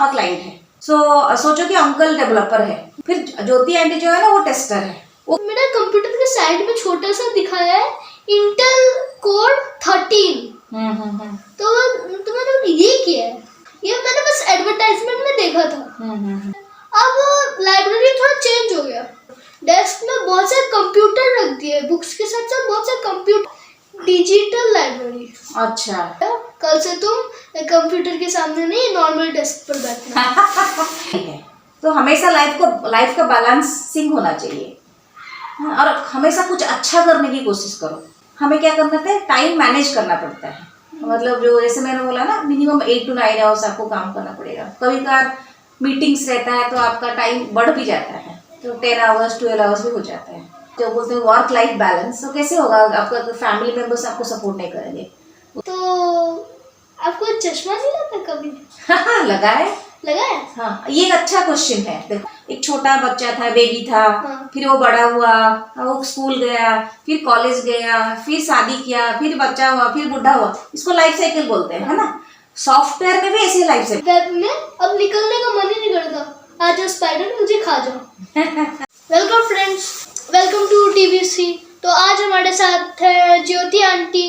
मामा client है। सोचो कि अंकल डेवलपर है, फिर ज्योति आंटी जो है ना वो टेस्टर है। वो मेरा कंप्यूटर के साइड में छोटा सा दिखाया है इंटेल कोर 13। तो मैंने ये किया है, ये मैंने बस एडवर्टाइजमेंट में देखा था। अब लाइब्रेरी थोड़ा चेंज हो गया, डेस्क में बहुत सारे कंप्यूटर रख दिए, बुक्स के साथ साथ बहुत सारे कंप्यूटर, डिजिटल लाइब्रेरी। अच्छा, कल से तुम कंप्यूटर के सामने नहीं, नॉर्मल डेस्क पर बैठना। तो हमेशा लाइफ का बैलेंसिंग होना चाहिए और हमेशा कुछ अच्छा करने की कोशिश करो। हमें क्या करना है, टाइम मैनेज करना पड़ता है। मतलब जो जैसे मैंने बोला ना, मिनिमम 8 to 9 आवर्स आपको काम करना पड़ेगा। कभी कभार मीटिंग्स रहता है तो आपका टाइम बढ़ भी जाता है, तो 10 आवर्स 12 आवर्स भी हो जाता है। जो बोलते हैं वर्क लाइफ बैलेंस, तो कैसे होगा आपका, फैमिली मेंबर्स आपको सपोर्ट नहीं करेंगे। तो आपको चश्मा नहीं लगा कभी? लगा है। हाँ, ये एक अच्छा क्वेश्चन है। देखो, एक छोटा बच्चा था, बेबी था, फिर वो बड़ा हुआ, वो स्कूल गया, फिर कॉलेज गया, फिर शादी किया, फिर बच्चा हुआ, फिर बुढ़ा हुआ। इसको लाइफ साइकिल बोलते हैं, है ना। सॉफ्टवेयर में भी ऐसे लाइफ साइकिल। वेब में अब निकलने का मन ही नहीं करता, आ जाओ स्पाइडर, मुझे खा जाओ। Welcome friends, welcome to TVC. तो आज हमारे साथ है ज्योति आंटी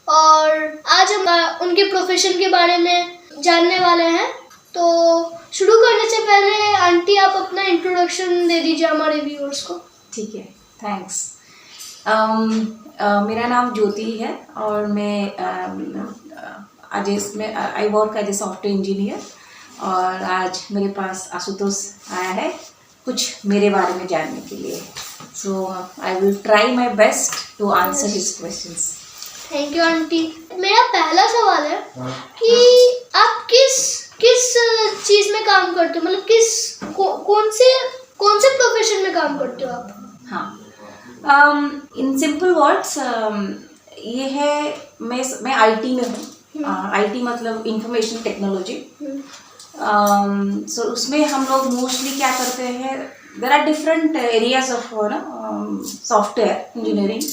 और आज हम उनके प्रोफेशन के बारे में जानने वाले हैं। तो शुरू करने से पहले आंटी आप अपना इंट्रोडक्शन दे दीजिए हमारे व्यूअर्स को। ठीक है, थैंक्स। मेरा नाम ज्योति है और मैं आज इसमें I work as a software engineer, और आज मेरे पास आशुतोष आया है कुछ मेरे बारे में जानने के लिए। So I will try my best to answer his questions. Thank you aunty. मेरा पहला सवाल है कि आप किस चीज में काम करते हो, मतलब कौन से प्रोफेशन में काम करते हो आप? हाँ, इन सिंपल वर्ड्स ये है, मैं आईटी में हूँ। आईटी मतलब इंफॉर्मेशन टेक्नोलॉजी। सो उसमें हम लोग मोस्टली क्या करते हैं, there are different areas of software engineering,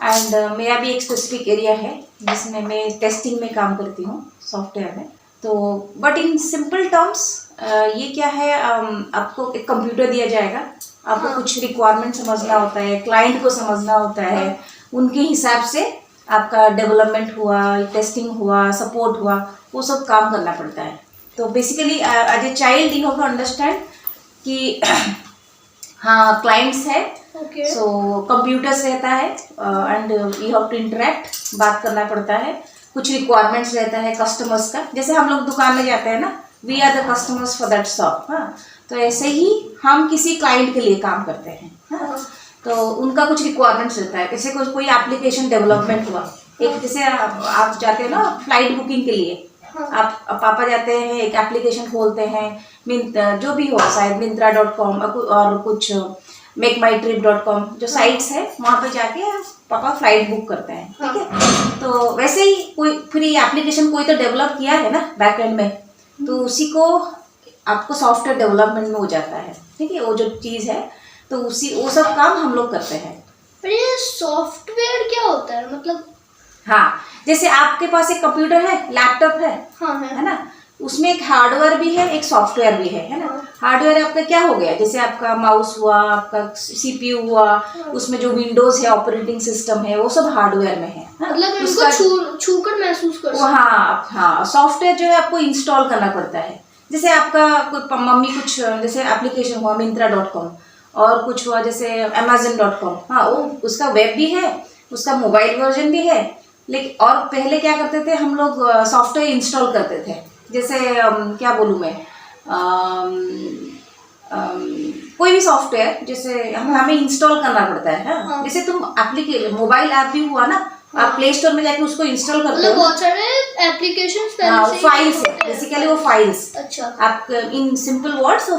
and मेरा भी एक स्पेसिफिक एरिया है जिसमें मैं टेस्टिंग में काम करती हूँ सॉफ्टवेयर में। तो बट इन सिंपल टर्म्स ये क्या है, आपको एक कंप्यूटर दिया जाएगा, आपको कुछ रिक्वायरमेंट समझना होता है, क्लाइंट को समझना होता है, उनके हिसाब से आपका डेवलपमेंट हुआ, टेस्टिंग हुआ, सपोर्ट हुआ, वो सब काम करना पड़ता है। तो basically as a child you have to understand कि हाँ, क्लाइंट्स है, सो कंप्यूटर्स रहता है and you have to interact, बात करना पड़ता है। कुछ रिक्वायरमेंट्स रहता है कस्टमर्स का, जैसे हम लोग दुकान में जाते हैं ना, we are the customers for that shop. हाँ, तो ऐसे ही हम किसी क्लाइंट के लिए काम करते हैं। हाँ, तो उनका कुछ रिक्वायरमेंट्स रहता है, जैसे कोई एप्लीकेशन डेवलपमेंट हुआ, एक जैसे आप जाते हो ना फ्लाइट बुकिंग के लिए, आप पापा जाते हैं, एक एप्लीकेशन खोलते हैं, जो भी हो, शायद Myntra.com और कुछ makeMyTrip.com जो साइट्स है, वहाँ पे जाके पापा फ्लाइट बुक करते हैं। ठीक है, तो वैसे ही कोई फिर ये एप्लीकेशन कोई तो डेवलप किया है ना बैक एंड में, तो उसी को आपको सॉफ्टवेयर डेवलपमेंट में हो जाता है। ठीक है, वो जो चीज़ है, तो वो सब काम हम लोग करते हैं। पर ये सॉफ्टवेयर क्या होता है, मतलब? हाँ, जैसे आपके पास एक कंप्यूटर है, लैपटॉप है, हाँ है ना, उसमें एक हार्डवेयर भी है, एक सॉफ्टवेयर भी है ना। हार्डवेयर आपका क्या हो गया, जैसे आपका माउस हुआ, आपका सीपीयू हुआ, उसमें जो विंडोज है, ऑपरेटिंग सिस्टम है, वो सब हार्डवेयर में है। मतलब इनको छूकर महसूस कर सकते हैं। हाँ, सॉफ्टवेयर जो है आपको इंस्टॉल करना पड़ता है। जैसे आपका कोई मम्मी कुछ, जैसे एप्लीकेशन हुआ Myntra.com, और कुछ हुआ जैसे Amazon.com, हाँ, वो उसका वेब भी है, उसका मोबाइल वर्जन भी है। लेकिन और पहले क्या करते थे हम लोग, सॉफ्टवेयर इंस्टॉल करते थे, जैसे क्या बोलूँ मैं, कोई भी सॉफ्टवेयर जैसे हमें इंस्टॉल करना पड़ता है। हाँ? जैसे तुम मोबाइल ऐप भी हुआ ना, आप प्ले स्टोर में जाके उसको इंस्टॉल करते हो, बहुत सारे एप्लीकेशंस फाइल्स है, बेसिकली वो फाइल्स। अच्छा, आप इन सिंपल वर्ड्स वो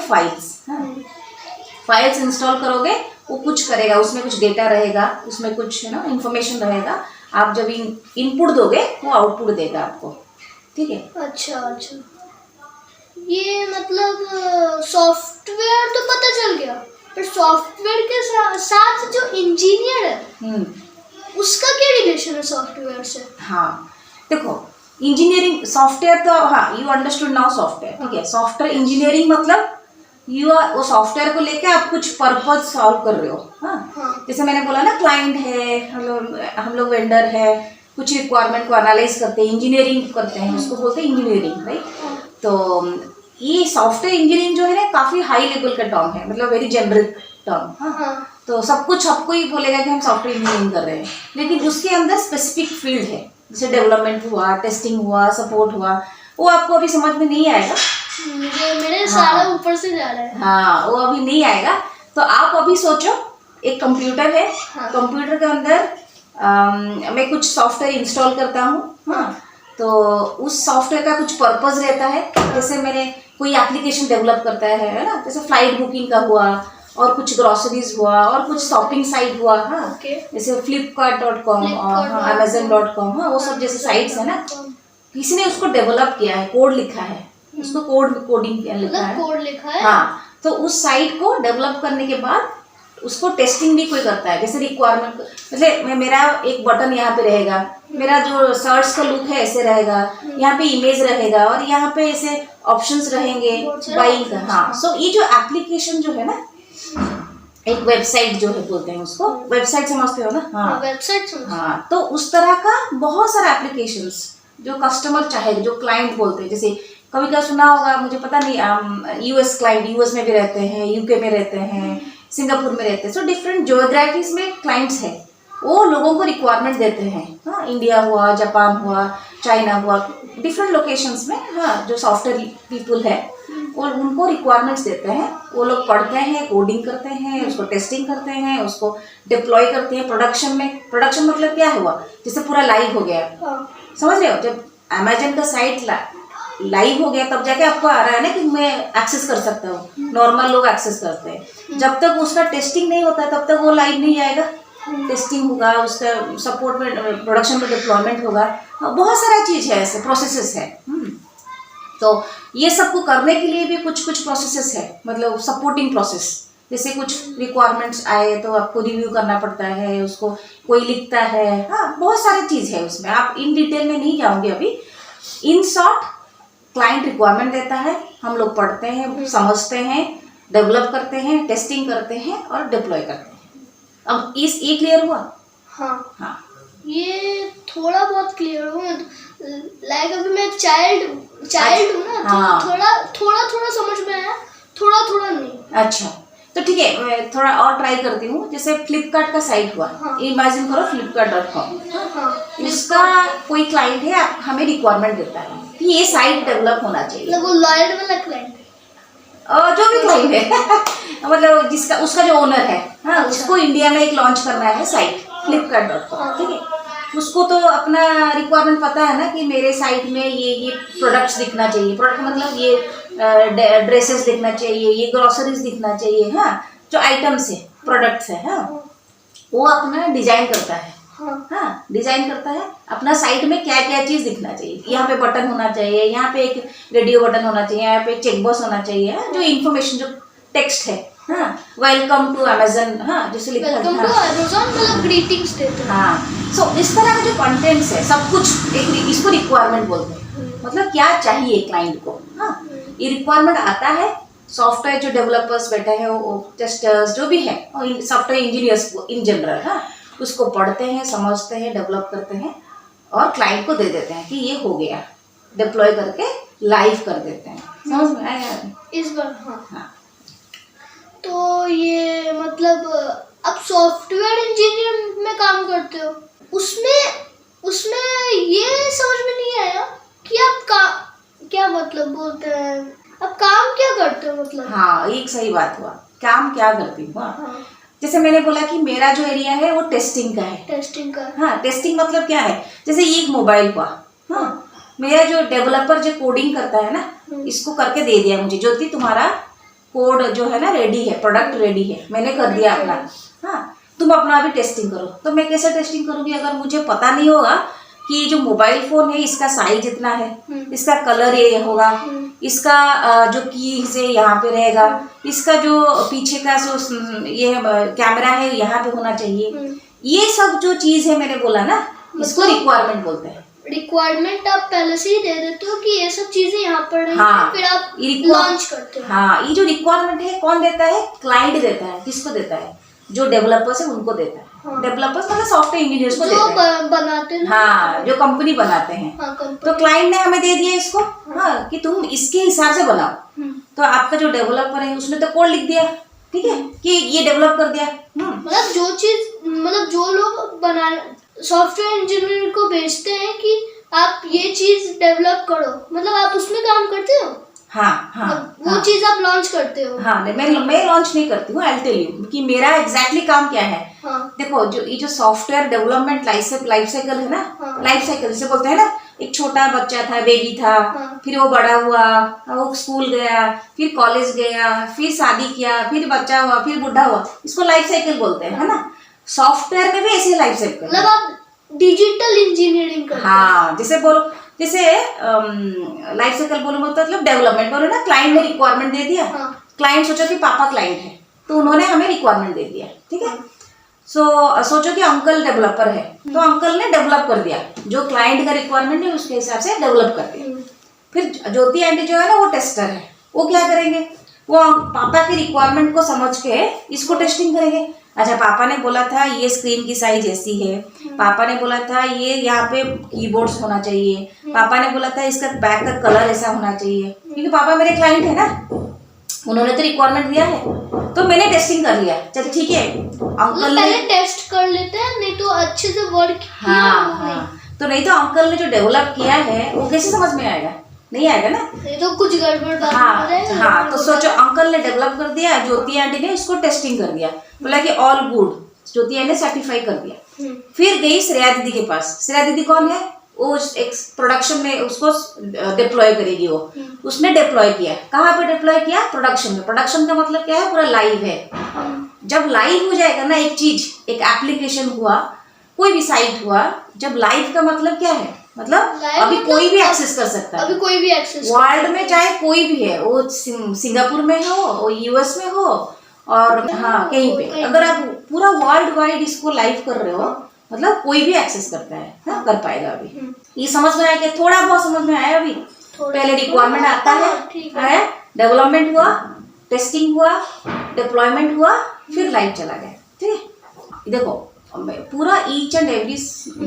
फाइल्स इंस्टॉल करोगे, वो कुछ करेगा, उसमें कुछ डेटा रहेगा, उसमें कुछ इंफॉर्मेशन रहेगा, आप जब इनपुट दोगे वो आउटपुट देगा आपको। ठीक है, अच्छा, ये मतलब सॉफ्टवेयर तो पता चल गया, पर सॉफ्टवेयर के साथ जो इंजीनियर है उसका क्या रिलेशन है सॉफ्टवेयर से? हाँ, देखो, इंजीनियरिंग सॉफ्टवेयर तो हाँ, यू अंडरस्टूड नाउ सॉफ्टवेयर, ठीक है। सॉफ्टवेयर इंजीनियरिंग मतलब वो सॉफ्टवेयर को लेके आप कुछ पर्पज सॉल्व कर रहे हो। हाँ, जैसे मैंने बोला ना, क्लाइंट है, हम लोग वेंडर है, कुछ रिक्वायरमेंट को एनालाइज करते हैं, इंजीनियरिंग करते हैं, उसको बोलते हैं इंजीनियरिंग, राइट। तो ये सॉफ्टवेयर इंजीनियरिंग जो है ना, काफ़ी हाई लेवल का टर्म है, मतलब वेरी जेनरिक टर्म। हाँ, तो सब कुछ सबको ही बोलेगा कि हम सॉफ्टवेयर इंजीनियरिंग कर रहे हैं, लेकिन उसके अंदर स्पेसिफिक फील्ड है, जैसे डेवलपमेंट हुआ, टेस्टिंग हुआ, सपोर्ट हुआ, वो आपको अभी समझ में नहीं आएगा। मेरे सारा ऊपर से जा रहा है। हाँ, वो अभी नहीं आएगा। तो आप अभी सोचो, एक कंप्यूटर है, कंप्यूटर के अंदर मैं कुछ सॉफ्टवेयर इंस्टॉल करता हूँ। हाँ, तो उस सॉफ्टवेयर का कुछ पर्पस रहता है। जैसे मैंने कोई एप्लीकेशन डेवलप करता है ना, जैसे फ्लाइट बुकिंग का हुआ, और कुछ ग्रोसरीज हुआ, और कुछ शॉपिंग साइट हुआ। हाँ, जैसे flipkart.com और amazon.com, हाँ, वो सब जैसे साइट्स है ना, किसी ने उसको डेवलप किया है, कोड लिखा है, उसको कोडिंग लिखा है। हाँ, तो उस साइट को डेवलप करने के बाद उसको टेस्टिंग भी कोई करता है, जैसे रिक्वायरमेंट, जैसे मेरा एक बटन यहाँ पे रहेगा, मेरा जो सर्च का लुक है ऐसे रहेगा, यहाँ पे इमेज रहेगा, और यहाँ पे ऐसे ऑप्शंस रहेंगे बाइंग का। हाँ, सो ये जो एप्लीकेशन जो है ना, एक वेबसाइट जो है बोलते हैं उसको, वेबसाइट समझते हो ना। हाँ, वेबसाइट। हाँ, तो उस तरह का बहुत सारा एप्लीकेशंस जो कस्टमर चाहेगा, जो क्लाइंट बोलते हैं, जैसे कभी क्या सुना होगा, मुझे पता नहीं, यूएस क्लाइंट, यूएस में भी रहते हैं, यूके में रहते हैं, सिंगापुर में रहते हैं, सो डिफरेंट ज्योग्राफीज में क्लाइंट्स हैं, वो लोगों को रिक्वायरमेंट देते हैं। हाँ, इंडिया हुआ, जापान हुआ, चाइना हुआ, डिफरेंट लोकेशंस में। हाँ, जो सॉफ्टवेयर पीपल है वो उनको रिक्वायरमेंट्स देते हैं, वो लोग पढ़ते हैं, कोडिंग करते हैं, उसको टेस्टिंग करते हैं, उसको डिप्लॉय करते हैं प्रोडक्शन में। प्रोडक्शन मतलब क्या हुआ, जैसे पूरा लाइव हो गया, समझ रहे हो, जब अमेजन का साइट लाइव हो गया तब जाके आपको आ रहा है ना कि मैं एक्सेस कर सकता हूँ, नॉर्मल लोग एक्सेस करते हैं। जब तक उसका टेस्टिंग नहीं होता है तब तक वो लाइव नहीं आएगा। टेस्टिंग होगा, उसका सपोर्ट में, प्रोडक्शन में डिप्लॉयमेंट होगा, बहुत सारा चीज़ है, ऐसे प्रोसेसेस है। तो ये सबको करने के लिए भी कुछ कुछ प्रोसेसेस है, मतलब सपोर्टिंग प्रोसेस, जैसे कुछ रिक्वायरमेंट्स आए तो आपको रिव्यू करना पड़ता है, उसको कोई लिखता है। हाँ, बहुत सारी चीज़ है उसमें, आप इन डिटेल में नहीं जाओगे अभी। इन शॉर्ट, क्लाइंट रिक्वायरमेंट देता है, हम लोग पढ़ते हैं, समझते हैं, डेवलप करते हैं, टेस्टिंग करते हैं और डिप्लॉय करते हैं। अब ये क्लियर हुआ? हाँ, हाँ, ये थोड़ा बहुत क्लियर हुआ। लाइक अभी मैं चाइल्ड हूँ ना, तो थोड़ा समझ में आया, थोड़ा नहीं। अच्छा, तो ठीक है, मैं थोड़ा और ट्राई करती हूँ। जैसे फ्लिपकार्ट का साइट हुआ, इमेजिन करो flipkart.com, इसका कोई क्लाइंट है, हमें रिक्वायरमेंट देता है कि ये साइट डेवलप होना चाहिए, मतलब वो लॉयल वाला क्लाइंट, जो भी क्लाइंट है मतलब जिसका, उसका जो ओनर है। हाँ, उसको इंडिया में एक लॉन्च करना है साइट flipkart.com, ठीक है। उसको तो अपना रिक्वायरमेंट पता है ना कि मेरे साइट में ये प्रोडक्ट्स दिखना चाहिए, प्रोडक्ट मतलब ये ड्रेसेस दिखना चाहिए, ये ग्रोसरीज दिखना चाहिए। हाँ, जो आइटम्स है, प्रोडक्ट्स है, हाँ, वो अपना डिजाइन करता है। हाँ, डिजाइन करता है अपना साइट में क्या क्या चीज़ दिखना चाहिए, यहाँ पे बटन होना चाहिए, यहाँ पे एक रेडियो बटन होना चाहिए, यहाँ पे चेक बॉक्स होना चाहिए, जो इन्फॉर्मेशन, जो टेक्स्ट है। हाँ, वेलकम टू अमेजन, हाँ, जैसे लिखा है, वेलकम टू अमेजन, मतलब ग्रीटिंग्स देते हैं। हाँ, सो इस तरह के जो कंटेंट्स है, सब कुछ एक, इसको रिक्वायरमेंट बोलते हैं, मतलब क्या चाहिए क्लाइंट को। हाँ, ये रिक्वायरमेंट आता है, सॉफ्टवेयर जो डेवलपर्स बैठे हैं, वो टेस्टर्स जो भी है, और सॉफ्टवेयर इंजीनियर्स इन जनरल, हाँ, उसको पढ़ते हैं, समझते हैं, डेवलप करते हैं और क्लाइंट को दे देते हैं कि ये हो गया, डिप्लॉय करके लाइव कर देते हैं। समझ में आया इस बार? हाँ, हाँ। तो ये मतलब अब सॉफ्टवेयर इंजीनियर में काम करते हो, उसमें ये समझ में नहीं आया कि आप क्या मतलब बोलते हैं, अब काम क्या करते हो, मतलब? हाँ, एक सही बात हुआ, काम क्या करती हूँ। हाँ, जैसे मैंने बोला कि मेरा जो एरिया है वो टेस्टिंग का है। टेस्टिंग का? हाँ, टेस्टिंग मतलब क्या है, जैसे ये एक मोबाइल हुआ। हाँ, मेरा जो डेवलपर जो कोडिंग करता है ना, इसको करके दे दिया मुझे, ज्योति तुम्हारा कोड जो है ना रेडी है, प्रोडक्ट रेडी है, मैंने कर दिया अपना। हाँ, तुम अपना भी टेस्टिंग करो। तो मैं कैसे टेस्टिंग करूँगी अगर मुझे पता नहीं होगा कि जो मोबाइल फ़ोन है इसका साइज इतना है, इसका कलर ये होगा, इसका जो कीज है यहाँ पे रहेगा, इसका जो पीछे का जो ये कैमरा है यहाँ पे होना चाहिए, ये सब जो चीज़ है मैंने बोला ना, इसको रिक्वायरमेंट बोलते हैं। रिक्वायरमेंट आप पहले से ही दे देते हो कि ये सब चीजें यहाँ पर रहेंगी, हाँ, फिर आप ये लॉन्च करते हो। हाँ, ये जो रिक्वायरमेंट है कौन देता है? क्लाइंट देता है। किसको देता है? जो डेवलपर्स है उनको देता है। हाँ। डेवलपर्स मतलब सॉफ्टवेयर इंजीनियर्स को जो देता है। बनाते हैं। हाँ, जो कंपनी बनाते हैं। हाँ, तो क्लाइंट ने हमें दे दिया इसको, हाँ, कि तुम इसके हिसाब से बनाओ। तो आपका जो डेवलपर है उसने तो कोड लिख दिया, ठीक है, कि ये डेवलप कर दिया। मतलब जो चीज, मतलब जो लोग बना सॉफ्टवेयर इंजीनियर को भेजते हैं कि आप ये चीज डेवलप करो, मतलब आप उसमें काम करते हो। हाँ, हाँ, वो चीज आप लॉन्च करते हो। हाँ, मैं लॉन्च नहीं करती हूँ। आई टेल यू कि मेरा एग्जैक्टली काम क्या है। हाँ, देखो, जो सॉफ्टवेयर डेवलपमेंट लाइफ साइकिल है ना, हाँ, लाइफ साइकिल से बोलते हैं ना, एक छोटा बच्चा था, बेबी था, हाँ, फिर वो बड़ा हुआ, वो स्कूल गया, फिर कॉलेज गया, फिर शादी किया, फिर बच्चा हुआ, फिर बुढ़ा हुआ, इसको लाइफ साइकिल बोलते हैं, है ना। सॉफ्टवेयर में भी ऐसे लाइफ साइकिल, मतलब आप डिजिटल इंजीनियरिंग करते हो। हाँ, जैसे लाइफ साइकिल बोलो मतलब डेवलपमेंट बोलो ना, क्लाइंट ने रिक्वायरमेंट दे दिया। हाँ। क्लाइंट सोचो कि पापा क्लाइंट है, तो उन्होंने हमें रिक्वायरमेंट दे दिया, ठीक है। सोचो कि अंकल डेवलपर है, तो अंकल ने डेवलप कर दिया, जो क्लाइंट का रिक्वायरमेंट है उसके हिसाब से डेवलप कर दिया। फिर ज्योति आंटी जो है ना, वो टेस्टर है, वो क्या करेंगे, वो पापा की रिक्वायरमेंट को समझ के इसको टेस्टिंग करेंगे। अच्छा, पापा ने बोला था ये स्क्रीन की साइज ऐसी है, पापा ने बोला था ये यहाँ पे कीबोर्ड्स होना चाहिए, पापा ने बोला था इसका बैक का कलर ऐसा होना चाहिए, क्योंकि पापा मेरे क्लाइंट है ना, उन्होंने तो रिक्वायरमेंट दिया है, तो मैंने टेस्टिंग कर लिया। चल ठीक है, अंकल पहले टेस्ट कर लेते हैं, नहीं तो अच्छे से वर्क किया। हाँ, तो नहीं तो अंकल ने जो डेवलप किया है वो कैसे समझ में आएगा? नहीं आएगा ना, नहीं तो कुछ गड़बड़ बात हाँ, हो जाएगा। हाँ, तो सोचो अंकल ने डेवलप कर दिया, ज्योति आंटी ने इसको टेस्टिंग कर दिया, बोला कि ऑल गुड, ज्योति आंटी ने सर्टिफाई कर दिया। फिर गई श्रेया दीदी के पास। श्रेया दीदी कौन है? वो एक प्रोडक्शन में उसको डिप्लॉय करेगी। वो उसने डिप्लॉय किया, कहाँ पे डिप्लॉय किया? प्रोडक्शन में। प्रोडक्शन का मतलब क्या है? पूरा लाइव है। जब लाइव हो जाएगा ना एक चीज, एक एप्लीकेशन हुआ, कोई भी साइट हुआ, जब लाइव का मतलब क्या है? मतलब अभी कोई भी एक्सेस कर सकता है, अभी कोई भी एक्सेस, वर्ल्ड में चाहे कोई भी है, वो सिंगापुर में हो, वो यूएस में हो, और हाँ कहीं पे, अगर आप पूरा वर्ल्ड वाइड इसको लाइव कर रहे हो, मतलब कोई भी एक्सेस करता है ना, कर पाएगा। अभी ये समझ में आया कि थोड़ा बहुत समझ में आया? अभी पहले रिक्वायरमेंट आता है, डेवलपमेंट हुआ, टेस्टिंग हुआ, डिप्लॉयमेंट हुआ, फिर लाइव चला गया, ठीक है। देखो पूरा ईच एंड एवरी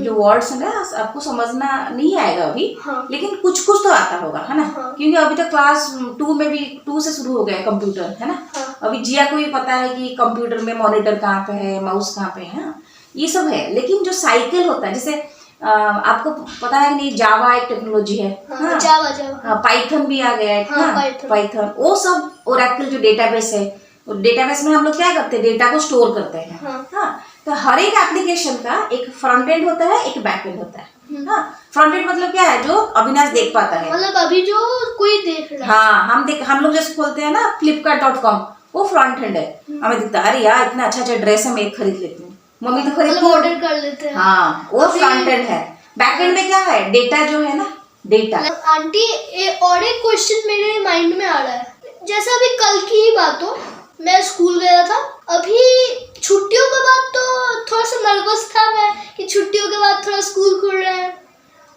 जो वर्ड्स है ना, आपको समझना नहीं आएगा अभी, हाँ। लेकिन कुछ कुछ तो आता होगा, है ना, हाँ। क्योंकि अभी तो क्लास 2 में भी 2 से शुरू हो गया कंप्यूटर, है ना। हाँ। अभी जिया को भी पता है कि कंप्यूटर में मॉनिटर कहाँ पे है, माउस कहाँ पे है, ये सब है। लेकिन जो साइकिल होता है, जैसे आपको पता है कि नहीं, जावा एक टेक्नोलॉजी है, हाँ, जावा, पाइथन भी आ गया है, हाँ, पाइथन, वो सब ओरेकल जो डेटाबेस है, डेटाबेस में हम लोग क्या करते हैं? डेटा को स्टोर करते हैं, हाँ। तो हर एक एप्लीकेशन का एक फ्रंट एंड होता है, एक बैक एंड होता है, हाँ। फ्रंट एंड मतलब क्या है? जो अविनाश देख पाता है, मतलब अभी जो कोई देख रहा है, हाँ, हम लोग जैसे खोलते हैं ना flipkart.com, वो फ्रंट एंड है। हमें दिखता है, अरे यार इतना अच्छा रेड्रेस है, मैं एक खरीद लेती हूँ, मम्मी तो खरीदती है, ऑर्डर कर लेते हैं, हाँ, वो फ्रंट एंड है। बैक एंड में क्या है? डेटा जो है ना, डेटा। आंटी और एक क्वेश्चन मेरे माइंड में आ रहा है, जैसे अभी कल की ही बात हो, मैं स्कूल गया था, अभी छुट्टियों के बाद तो थोड़ा सा नर्वस था मैं कि छुट्टियों के बाद थोड़ा स्कूल खुल रहा है,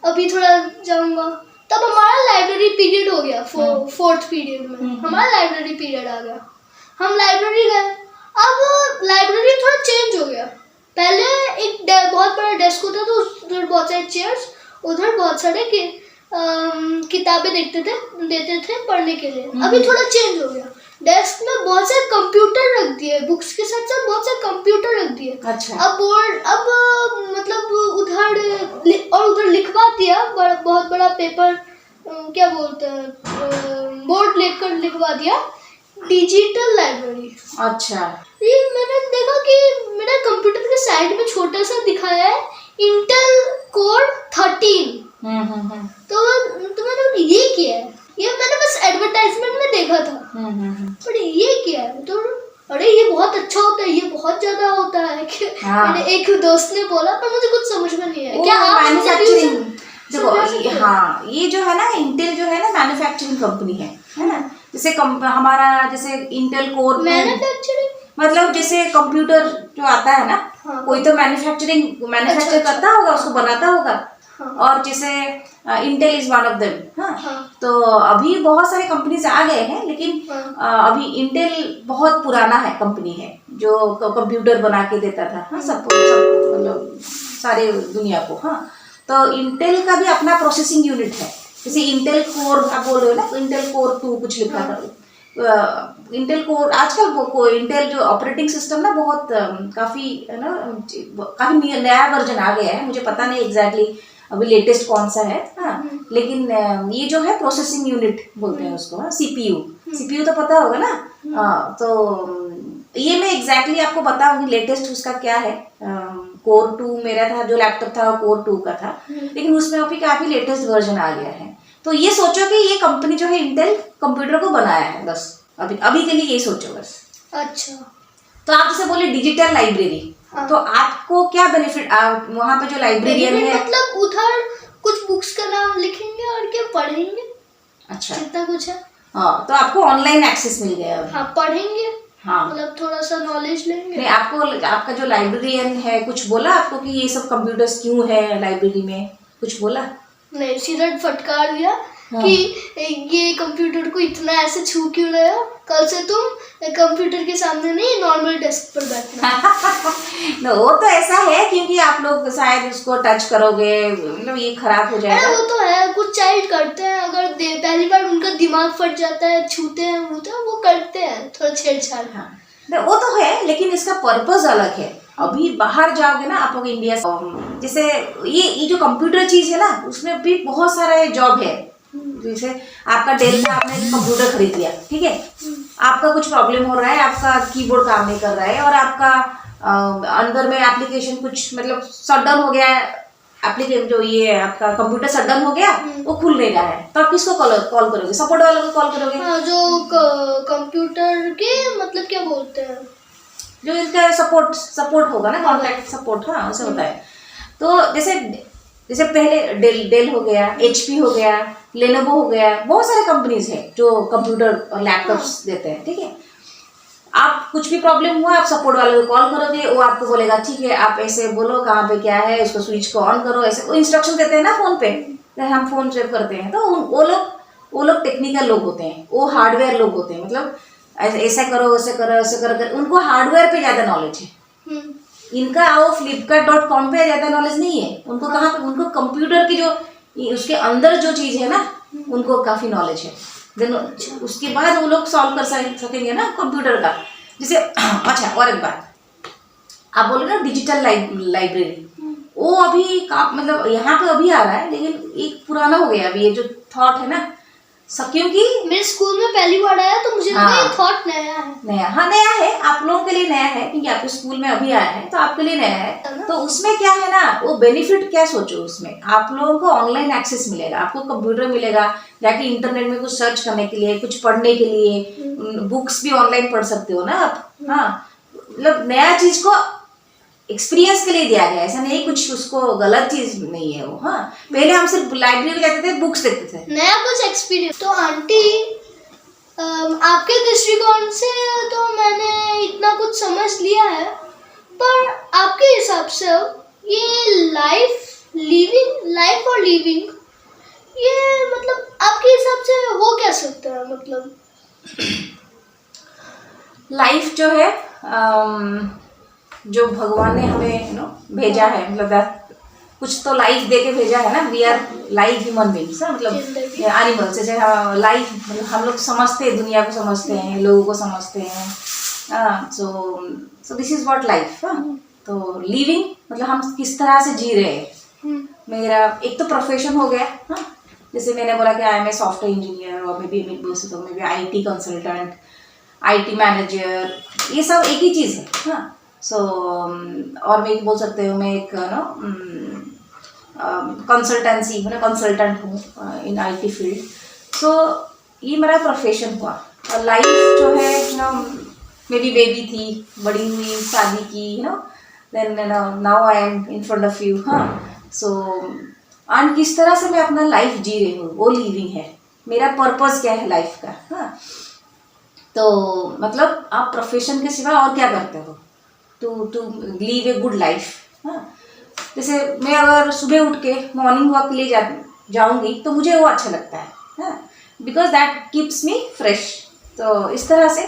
अभी थोड़ा जाऊंगा। तब हमारा लाइब्रेरी पीरियड हो गया, 4th पीरियड में हमारा लाइब्रेरी पीरियड आ गया, हम लाइब्रेरी गए। अब लाइब्रेरी थोड़ा चेंज हो गया, पहले एक बहुत बड़ा डेस्क होता था, उधर बहुत सारे चेयर्स, उधर बहुत सारे किताबें देते थे पढ़ने के लिए। अभी थोड़ा चेंज हो गया, डेस्क में बहुत सारे कंप्यूटर रख दिए, बुक्स के साथ साथ बहुत सारे कंप्यूटर रख दिए। अच्छा। अब मतलब उधर लिखवा दिया, बहुत बड़ा पेपर, क्या बोलते हैं, बोर्ड लेकर लिखवा दिया, डिजिटल लाइब्रेरी। अच्छा। ये मैंने देखा कि मेरा कंप्यूटर के साइड में छोटा सा दिखाया है इंटेल कोर 13। तो मैंने ये क्या है? ये मैंने बस एडवर्टाइजमेंट में देखा था, पर ये क्या है? तो अरे ये बहुत अच्छा होता है, ये बहुत ज्यादा होता है कि मैंने एक दोस्त ने बोला, पर मुझे कुछ समझ में नहीं आया। क्या आप मैन्युफैक्चरिंग, देखो हाँ, ये जो है ना, इंटेल जो है ना, मैन्युफैक्चरिंग कंपनी है ना। जैसे हमारा जैसे इंटेल कोर मैन्युफैक्चरिंग मतलब जैसे कंप्यूटर जो आता है ना, कोई तो मैन्युफैक्चर करता होगा, उसको बनाता होगा, हाँ। और जैसे Intel is one of them. हाँ, हाँ। तो अभी बहुत सारे कंपनीज आ गए हैं, लेकिन हाँ। अभी इंटेल बहुत पुराना है कंपनी है जो कंप्यूटर बना के देता था। हाँ, सब मतलब सारे दुनिया को। हाँ, तो इंटेल का भी अपना प्रोसेसिंग यूनिट है। जैसे इंटेल कोर आप बोल रहे हो ना, इंटेल कोर 2 कुछ लिखा था। इंटेल कोर आजकल इंटेल जो ऑपरेटिंग सिस्टम ना बहुत काफ़ी है ना, काफ़ी नया वर्जन आ गया है। मुझे पता नहीं एग्जैक्टली अभी लेटेस्ट कौन सा है। हाँ, लेकिन ये जो है प्रोसेसिंग यूनिट बोलते हैं उसको। हाँ, सीपीयू तो पता होगा ना। हाँ, तो ये मैं एग्जैक्टली आपको बताऊंगी लेटेस्ट उसका क्या है। कोर 2 मेरा था, जो लैपटॉप था कोर 2 का था, लेकिन उसमें अभी काफ़ी लेटेस्ट वर्जन आ गया है। तो ये सोचो कि ये कंपनी जो है इंटेल कंप्यूटर को बनाया है, बस अभी अभी के लिए ये सोचो बस। अच्छा। तो आप जैसे बोले डिजिटल लाइब्रेरी। हाँ। तो आपको क्या बेनिफिट, वहाँ पे जो लाइब्रेरियन है मतलब उधर कुछ बुक्स का नाम लिखेंगे और क्या पढ़ेंगे। अच्छा, जितना कुछ है। हाँ, तो आपको ऑनलाइन एक्सेस मिल गया अभी। हाँ, पढ़ेंगे। हाँ, मतलब थोड़ा सा नॉलेज लेंगे। नहीं, आपका जो लाइब्रेरियन है कुछ बोला आपको कि ये सब कंप्यूटर्स क्यों है लाइब्रेरी में, कुछ बोला? नहीं, सीधा फटकार दिया। हाँ। कि ये कंप्यूटर को इतना ऐसे छू क्यों रहे हो, कल से तुम कंप्यूटर के सामने नहीं नॉर्मल डेस्क पर बैठना। no, वो तो ऐसा है क्योंकि आप लोग शायद उसको टच करोगे, मतलब ये खराब हो जाएगा। वो तो है, कुछ चाइल्ड करते हैं, अगर पहली बार उनका दिमाग फट जाता है, छूते हैं वो करते हैं थोड़ा छेड़छाड़। हाँ, वो तो है, लेकिन इसका पर्पस अलग है। अभी बाहर जाओगे ना आप लोग इंडिया से, जैसे ये जो कंप्यूटर चीज है ना, उसमें भी बहुत सारा जॉब है। जैसे आपका डेल का आपने कंप्यूटर खरीद लिया, ठीक है, आपका कुछ प्रॉब्लम हो रहा है, आपका कीबोर्ड काम नहीं कर रहा है, और आपका अंदर में एप्लीकेशन कुछ मतलब शट डाउन हो गया है, एप्लीकेशन जो ये आपका कंप्यूटर शट डाउन हो गया, वो खुल नहीं रहा है, तो आप किसको कॉल करोगे? सपोर्ट वालों को कॉल करोगे। हाँ, जो कंप्यूटर के मतलब क्या बोलते हैं, जो इनका सपोर्ट होगा ना, कॉन्टैक्ट सपोर्ट। हाँ, उसे होता है। तो जैसे पहले डेल हो गया, एचपी हो गया, लेनोवो हो गया, बहुत सारे कंपनीज है जो कंप्यूटर और लैपटॉप्स देते हैं, ठीक है। आप कुछ भी प्रॉब्लम हुआ आप सपोर्ट वाले को कॉल करोगे, वो आपको बोलेगा ठीक है आप ऐसे बोलो कहाँ पे क्या है, उसको स्विच को ऑन करो, ऐसे वो इंस्ट्रक्शन देते हैं ना फोन पे, हम फोन सेव करते हैं। तो वो लोग टेक्निकल लोग होते हैं, वो हार्डवेयर लोग होते हैं, मतलब ऐसा करो वैसे करो ऐसे करो, उनको हार्डवेयर पे ज़्यादा नॉलेज है। इनका वो flipkart.com पे ज़्यादा नॉलेज नहीं है उनको। कहाँ पे? उनको कंप्यूटर की जो उसके अंदर जो चीज़ है ना, उनको काफ़ी नॉलेज है। देन उसके बाद वो लोग सॉल्व कर सकेंगे ना कंप्यूटर का। जैसे अच्छा, और एक बात आप बोले ना डिजिटल लाइब्रेरी, वो अभी मतलब यहाँ पे अभी आ रहा है, लेकिन एक पुराना हो गया अभी ये जो थॉट है ना, क्योंकि मेरे स्कूल में पहली बार आया तो मुझे लगा ये थॉट नया है। नया है, आप लोगों के लिए नया है क्योंकि आपके स्कूल में अभी आया है, तो आपके लिए नया है। तो उसमें क्या है ना, वो बेनिफिट क्या सोचो, उसमें आप लोगों को ऑनलाइन एक्सेस मिलेगा, आपको कंप्यूटर मिलेगा, जाके इंटरनेट में कुछ सर्च करने के लिए, कुछ पढ़ने के लिए, बुक्स भी ऑनलाइन पढ़ सकते हो ना आप। हाँ, मतलब नया चीज को एक्सपीरियंस के लिए दिया गया, ऐसा नहीं कुछ उसको गलत चीज नहीं है वो। हाँ, पहले हम सिर्फ लाइब्रेरी जाते थे, बुक्स देखते थे, नया कुछ एक्सपीरियंस। तो आंटी आपके दृष्टिकोण से तो मैंने इतना कुछ समझ लिया है, पर आपके हिसाब से ये लाइफ और लिविंग ये मतलब आपके हिसाब से हो क्या सकता है? मतलब लाइफ जो है जो भगवान ने हमें भेजा है, मतलब कुछ तो लाइफ दे के भेजा है ना। We are life human beings, मतलब एनिमल्स। जैसे लाइफ मतलब हम लोग समझते हैं, दुनिया को समझते हैं, लोगों को समझते हैं। So this is what life. तो लिविंग मतलब हम किस तरह से जी रहे हैं। मेरा एक तो प्रोफेशन हो गया। हाँ, जैसे मैंने बोला कि I am a software engineer, और maybe IT consultant, IT manager, ये सब एक ही चीज़ है। हाँ, और मैं बोल सकते हो मैं एक कंसल्टेंसी मतलब कंसल्टेंट हूँ इन IT फील्ड। सो ये मेरा प्रोफेशन हुआ। और लाइफ जो है मेरी बेबी थी, बड़ी हुई, शादी की, then now I am in front of you. हाँ, सो और किस तरह से मैं अपना लाइफ जी रही हूँ, वो लिविंग है। मेरा पर्पस क्या है लाइफ का। हाँ, तो मतलब आप प्रोफेशन के सिवा और क्या करते हो to live a good life. हाँ, जैसे मैं अगर सुबह उठ के मॉर्निंग वॉक के लिए जाऊंगी तो मुझे वो अच्छा लगता है, because that keeps me fresh. तो इस तरह से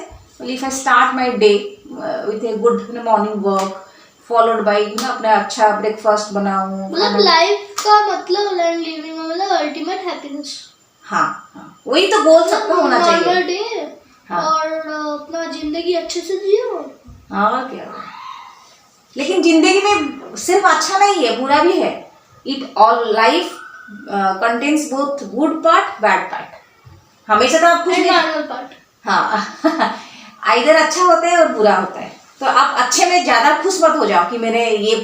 if I start my day with a good morning walk followed by अपना अच्छा ब्रेकफास्ट बनाऊँ। मतलब लाइफ का मतलब लिविंग मतलब अल्टीमेट हैप्पीनेस। हाँ हाँ, वही तो गोल सबका होना चाहिए। नॉर्मल डे हाँ। और अपना जिंदगी अच्छे से जियो। हाँ क्या, लेकिन जिंदगी में सिर्फ अच्छा नहीं है, बुरा भी है। It all life contains both good part bad part. हमेशा तो आप खुश नहीं। Normal part. हाँ आइदर अच्छा होता है और बुरा होता है। तो आप अच्छे में ज्यादा खुश मत हो जाओ कि मैंने ये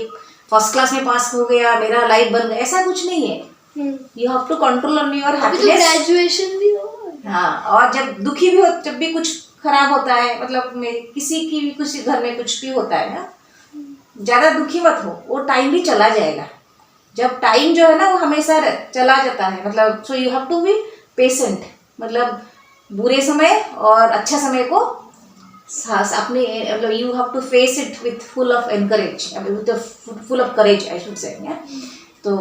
फर्स्ट क्लास में पास हो गया, मेरा लाइफ बन गया, ऐसा कुछ नहीं है। You have to control on your अभी तो हैप्पीनेस। ग्रेजुएशन भी हो। हाँ, और जब दुखी भी हो, जब भी कुछ खराब होता है, मतलब किसी की भी किसी घर में कुछ भी होता है ना, ज्यादा दुखी मत हो, वो टाइम भी चला जाएगा। जब टाइम जो है ना वो हमेशा चला जाता है, मतलब so you have to be patient. मतलब बुरे समय और अच्छा समय को अपने मतलब you have to face it with full of encourage, with full of courage I should say. तो